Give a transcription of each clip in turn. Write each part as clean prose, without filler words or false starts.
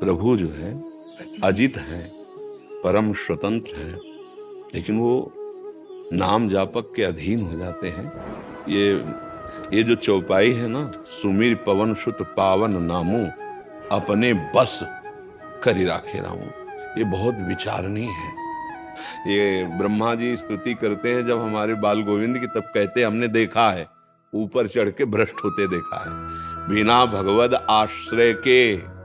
प्रभु जो है अजित है, परम स्वतंत्र है, लेकिन वो नाम जापक के अधीन हो जाते हैं। ये जो चौपाई है ना, सुमीर पवन सुत पावन नामो अपने बस करी राखे रामो, ये बहुत विचारणीय है। ये ब्रह्मा जी स्तुति करते हैं जब हमारे बाल गोविंद की, तब कहते हैं हमने देखा है, ऊपर चढ़ के भ्रष्ट होते देखा है। बिना भगवद आश्रय के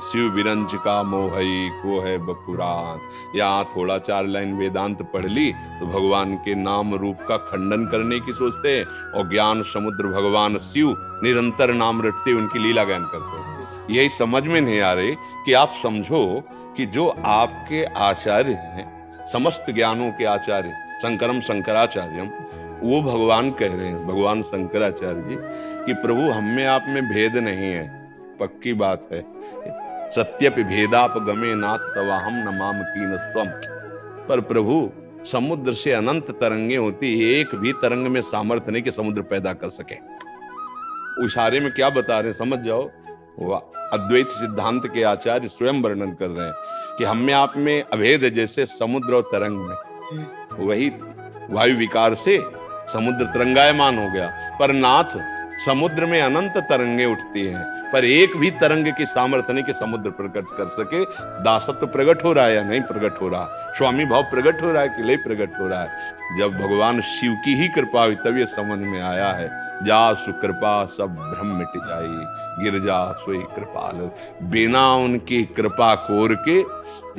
शिव विरंच का मोहई को है बपुरान। यहाँ थोड़ा 4 लाइन वेदांत पढ़ ली तो भगवान के नाम रूप का खंडन करने की सोचते हैं, और ज्ञान समुद्र भगवान शिव निरंतर नाम रटते उनकी लीला गायन करते हैं। यही समझ में नहीं आ रही कि आप समझो कि जो आपके आचार्य हैं, समस्त ज्ञानों के आचार्य शंकरम शंकराचार्यम, वो भगवान कह रहे हैं, भगवान शंकराचार्य जी, कि प्रभु हम में आप में भेद नहीं है, पक्की बात है। सत्यपि भेदाप गमे नाथ तवाहम नमाम कीन स्वम। पर प्रभु समुद्र से अनंत तरंगे होती, एक भी तरंग में सामर्थ्य नहीं कि समुद्र पैदा कर सके। इशारे में क्या बता रहे हैं समझ जाओ। अद्वैत सिद्धांत के आचार्य स्वयं वर्णन कर रहे हैं कि हम में आप में अभेद है, जैसे समुद्र और तरंग में। वही वायु विकार से समुद्र तरंगायमान हो गया, पर नाथ समुद्र में अनंत तरंगे उठती हैं, पर एक भी तरंग की सामर्थ्य नहीं कि समुद्र प्रकट कर सके। दासत्व प्रकट हो रहा है या नहीं प्रकट हो रहा, स्वामी भाव प्रकट हो रहा है कि नहीं प्रकट हो रहा है। जब भगवान शिव की ही कृपा हुई तब ये समझ में आया है, जा सुकृपा सब भ्रम मिट जाई, गिरजा सोई कृपाल। बिना उनकी कृपा कोर के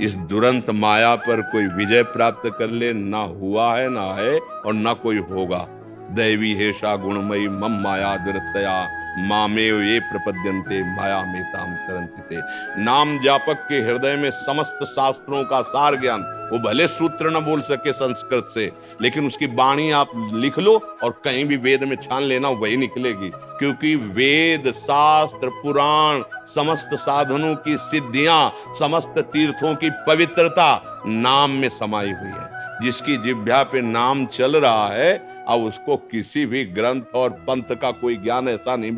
इस दुरंत माया पर कोई विजय प्राप्त कर ले, ना हुआ है, ना है और ना कोई होगा। दैवी हेषा गुणमयी मम माया दुरतया मामेव ये प्रपद्यन्ते माया में ताम तरन्ते। नाम जापक के हृदय में समस्त शास्त्रों का सार ज्ञान, वो भले सूत्र न बोल सके संस्कृत से, लेकिन उसकी वाणी आप लिख लो और कहीं भी वेद में छान लेना, वही निकलेगी। क्योंकि वेद शास्त्र पुराण समस्त साधनों की सिद्धियां, समस्त तीर्थों की पवित्रता नाम में समाई हुई है। जिसकी जिह्वा पे नाम चल रहा है, अब उसको किसी भी ग्रंथ और पंथ का कोई ज्ञान ऐसा नहीं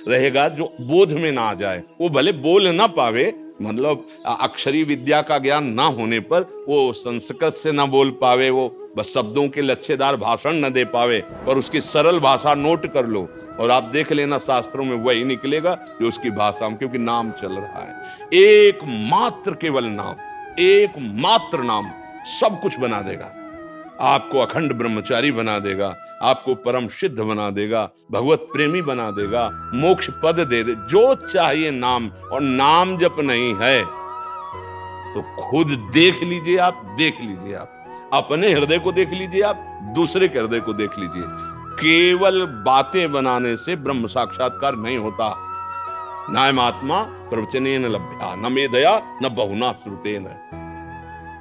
रहेगा जो बोध में ना आ जाए। वो भले बोल ना पावे, मतलब अक्षरी विद्या का ज्ञान ना होने पर वो संस्कृत से ना बोल पावे, वो बस शब्दों के लच्छेदार भाषण न दे पावे, और उसकी सरल भाषा नोट कर लो और आप देख लेना शास्त्रों में वही निकलेगा जो उसकी भाषा में, क्योंकि नाम चल रहा है। एक मात्र केवल नाम, एक मात्र नाम सब कुछ बना देगा। आपको अखंड ब्रह्मचारी बना देगा, आपको परम सिद्ध बना देगा, भगवत प्रेमी बना देगा, मोक्ष पद दे दे, जो चाहिए नाम। और नाम जप नहीं है तो खुद देख लीजिए, आप देख लीजिए, आप अपने हृदय को देख लीजिए, आप दूसरे के हृदय को देख लीजिए। केवल बातें बनाने से ब्रह्म साक्षात्कार नहीं होता। नायमात्मा प्रवचनेन लभ्या न मेधया न बहुना श्रुतेन।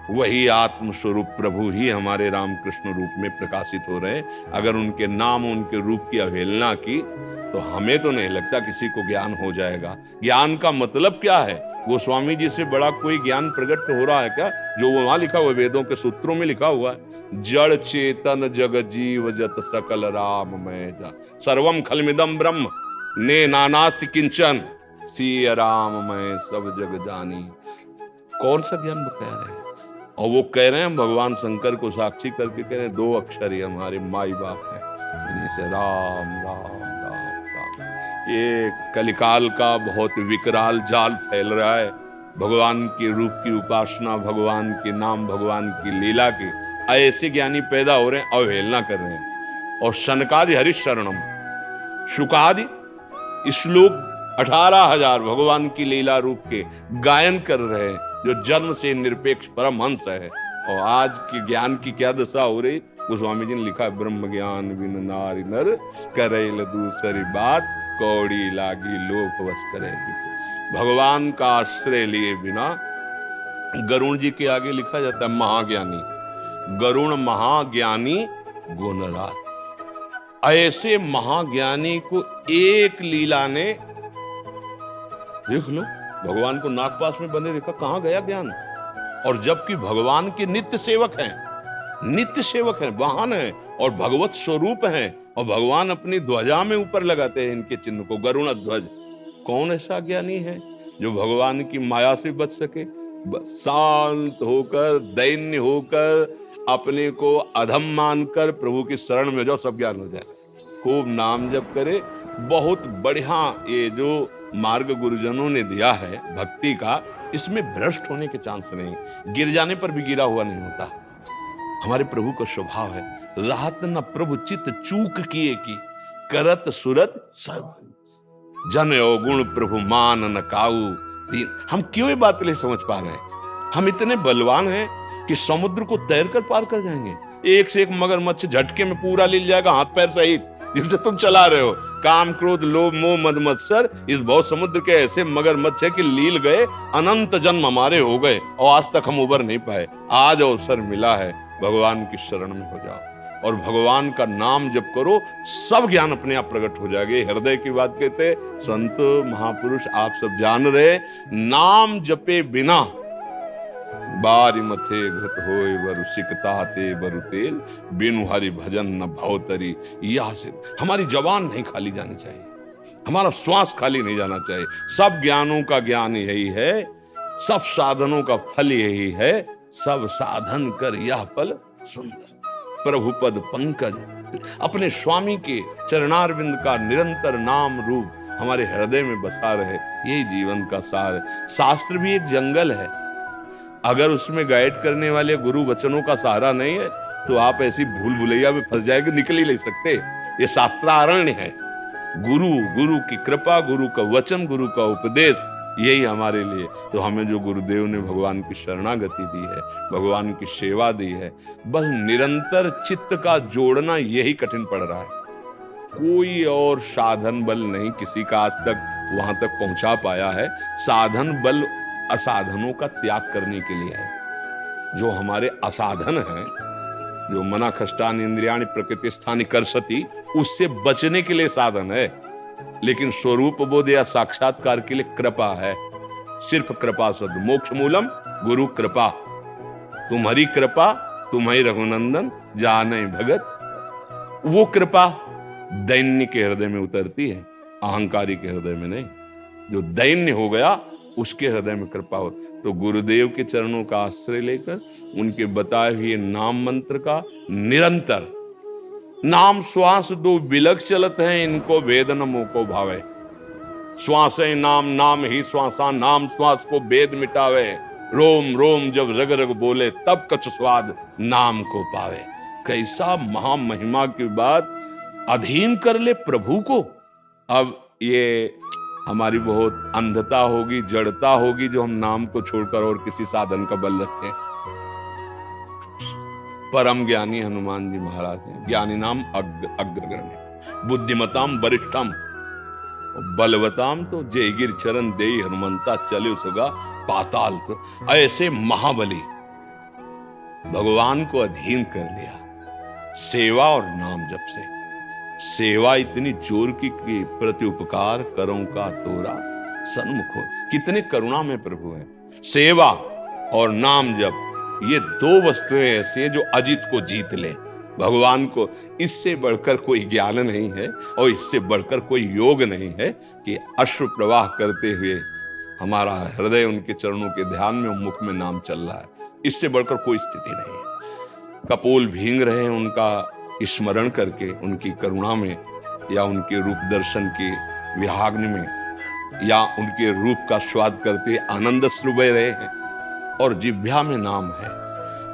वही आत्म स्वरूप प्रभु ही हमारे रामकृष्ण रूप में प्रकाशित हो रहे हैं। अगर उनके नाम उनके रूप की अवहेलना की तो हमें तो नहीं लगता किसी को ज्ञान हो जाएगा। ज्ञान का मतलब क्या है? गोस्वामी जी से बड़ा कोई ज्ञान प्रकट हो रहा है क्या? जो वहां लिखा हुआ वेदों के सूत्रों में लिखा हुआ है, जड़ चेतन जग जीव जत सकल राम मैं जा, सर्वम खलमिदम ब्रह्म ने नानास्ति किंचन, सिय राम मैं सब जग जानी। कौन सा ज्ञान बता रहे हैं? और वो कह रहे हैं, भगवान शंकर को साक्षी करके कह रहे हैं, 2 अक्षर ही हमारे माई बाप हैं, इन्हीं से राम राम राम राम। ये कलिकाल का बहुत विकराल जाल फैल रहा है। भगवान के रूप की उपासना, भगवान के नाम, भगवान की लीला के ऐसे ज्ञानी पैदा हो रहे हैं, अवहेलना कर रहे हैं। और शनकादि हरिशरणम, शुकादि श्लोक 18,000 भगवान की लीला रूप के गायन कर रहे हैं, जो जन्म से निरपेक्ष परमहंस है। और आज की ज्ञान की क्या दशा हो रही? गोस्वामी जी ने लिखा, ब्रह्म ज्ञान बिन नारी नर करेल दूसरी बात, कौड़ी लागी लोक वश करेगी। भगवान का आश्रय लिए बिना, गरुण जी के आगे लिखा जाता है महाज्ञानी, गरुण महाज्ञानी गुणराज। ऐसे महाज्ञानी को एक लीला ने, देख लो, भगवान को नागपाश में बंधे देखा, कहां गया ज्ञान? और जबकि भगवान के नित्य सेवक हैं, नित्य सेवक हैं, वाहन हैं और भगवत स्वरूप हैं, और भगवान अपनी ध्वजा में ऊपर लगाते हैं इनके चिन्ह को, गरुण ध्वज। कौन ऐसा ज्ञानी है जो भगवान की माया से बच सके, बस शांत होकर, दैन्य होकर, अपने को अधम मानकर प्रभु की शरण में जाओ, सब ज्ञान हो जाए। खूब नाम जप करे। बहुत बढ़िया ये जो मार्ग गुरुजनों ने दिया है भक्ति का, इसमें भ्रष्ट होने के चांस नहीं, गिर जाने पर भी गिरा हुआ नहीं होता। हमारे प्रभु का स्वभाव है, राहत न प्रभु चित चूक किए की, करत सुरत सब जन अवगुण प्रभु मान न काऊ दीन। हम क्यों ये बात नहीं समझ पा रहे हैं? हम इतने बलवान हैं कि समुद्र को तैर कर पार कर जाएंगे। एक से एक मगरमच्छ झटके में पूरा ले जाएगा, हाथ पैर सहित, जिनसे तुम चला रहे हो। काम क्रोध लोभ मोह मद मत्सर इस भव समुद्र के ऐसे मगरमच्छ है कि लील गए, अनंत जन्म हमारे हो गए और आज तक हम उबर नहीं पाए। आज अवसर मिला है, भगवान की शरण में हो जाओ और भगवान का नाम जप करो, सब ज्ञान अपने आप प्रकट हो जाएंगे। हृदय की बात कहते संत महापुरुष आप सब जान रहे, नाम जपे बिना बारी मथे घृत होय वर सिकता ते बरु तेल, बिनु हरि भजन न भवतरी। यह से हमारी जवान नहीं खाली जानी चाहिए, हमारा श्वास खाली नहीं जाना चाहिए। सब ज्ञानों का ज्ञान यही है, सब साधनों का फल यही है, सब साधन कर यह फल सुंदर। प्रभु पद पंकज, अपने स्वामी के चरणारविंद का निरंतर नाम रूप हमारे हृदय में बसा रहे, यही जीवन का सार है। शास्त्र भी एक जंगल है, अगर उसमें गाइड करने वाले गुरु वचनों का सहारा नहीं है तो आप ऐसी भूल भुलैया में फंस जाएंगे, निकल ही नहीं सकते। ये शास्त्रारण्य है। गुरु की कृपा, गुरु का वचन, गुरु का उपदेश, यही हमारे लिए। तो हमें जो गुरुदेव ने भगवान की शरणागति दी है, भगवान की सेवा दी है, बस निरंतर चित्त का जोड़ना यही कठिन पड़ रहा है। कोई और साधन बल नहीं किसी का आज तक वहां तक पहुंचा पाया है। साधन बल असाधनों का त्याग करने के लिए है। जो हमारे असाधन है, जो मना खष्टान इंद्रियाणि प्रकृति स्थानी कर सती, उससे बचने के लिए साधन है। लेकिन स्वरूप बोध या साक्षात्कार के लिए कृपा है, सिर्फ कृपा शब्द। मोक्ष मूलम गुरु कृपा, तुम्हारी कृपा, तुम्हारी रघुनंदन जाने भगत। वो कृपा दैन्य के हृदय में उतरती है, अहंकारी के हृदय में नहीं। जो दैन्य हो गया उसके हृदय में कृपा हो। तो गुरुदेव के चरणों का आश्रय लेकर उनके बताए हुए नाम मंत्र का निरंतर, नाम श्वास दो बिलक चलत है, इनको वेद न मोह को भावे। श्वास नाम, नाम ही श्वासा, नाम श्वास को वेद मिटावे। रोम रोम जब रग रग बोले, तब कछ स्वाद नाम को पावे। कैसा महामहिमा की बात, अधीन कर ले प्रभु को। अब ये हमारी बहुत अंधता होगी, जड़ता होगी, जो हम नाम को छोड़कर और किसी साधन का बल रखें। परम ज्ञानी हनुमान जी महाराज हैं, ज्ञानी नाम अग्रगण्य, बुद्धिमताम वरिष्ठम, बलवताम तो जय गिर चरण दे हनुमंता चले उसगा पाताल। तो ऐसे महाबली भगवान को अधीन कर लिया सेवा और नाम जप से। सेवा इतनी जोर की कि प्रति उपकार करों का तोरा सन्मुख हो। कितने करुणा में प्रभु है। सेवा और नाम जप, ये दो वस्तुएं ऐसी हैं जो अजित को जीत ले। भगवान को इससे बढ़कर कोई ज्ञान नहीं है और इससे बढ़कर कोई योग नहीं है कि अश्रु प्रवाह करते हुए हमारा हृदय उनके चरणों के ध्यान में, मुख में नाम चल रहा है। इससे बढ़कर कोई स्थिति नहीं है। कपोल भींग रहे हैं उनका स्मरण करके, उनकी करुणा में या उनके रूप दर्शन के विहाग्नि में या उनके रूप का स्वाद करते आनंद श्रु बह रहे हैं। और जिह्वा में नाम है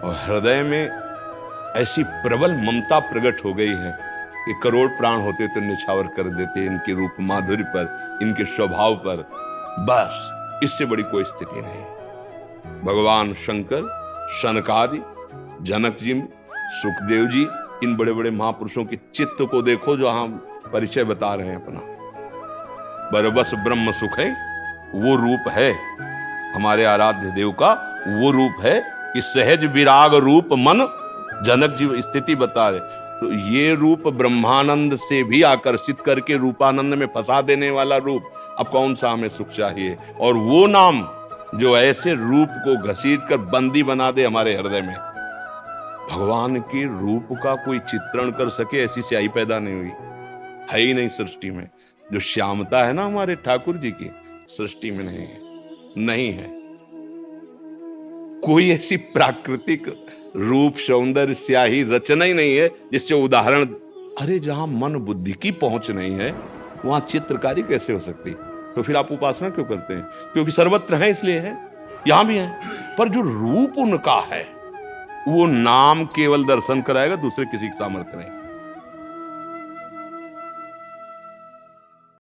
और हृदय में ऐसी प्रबल ममता प्रकट हो गई है कि करोड़ प्राण होते तो निछावर कर देते इनके रूप माधुर्य पर, इनके स्वभाव पर। बस इससे बड़ी कोई स्थिति नहीं। भगवान शंकर, सनकादि, जनक जी, सुखदेव जी, इन बड़े बड़े महापुरुषों के चित्त को देखो जो हम परिचय बता रहे हैं अपना। बरबस ब्रह्म सुख है, वो रूप है हमारे आराध्य देव का, वो रूप है कि सहज विराग रूप मन, जनक जी स्थिति बता रहे। तो ये रूप ब्रह्मानंद से भी आकर्षित करके रूपानंद में फंसा देने वाला रूप। अब कौन सा हमें सुख चाहिए? और वो नाम जो ऐसे रूप को घसीट कर बंदी बना दे हमारे हृदय में। भगवान के रूप का कोई चित्रण कर सके ऐसी स्याही पैदा नहीं हुई, है ही नहीं सृष्टि में। जो श्यामता है ना हमारे ठाकुर जी की, सृष्टि में नहीं है। नहीं है। कोई ऐसी प्राकृतिक रूप, सौंदर्य, स्याही, रचना ही नहीं है जिससे उदाहरण। अरे जहां मन बुद्धि की पहुंच नहीं है वहां चित्रकारी कैसे हो सकती? तो फिर आप उपासना क्यों करते हैं? क्योंकि सर्वत्र है इसलिए है, यहां भी है। पर जो रूप उनका है वो नाम केवल दर्शन कराएगा, दूसरे किसी की सामर्थ्य नहीं।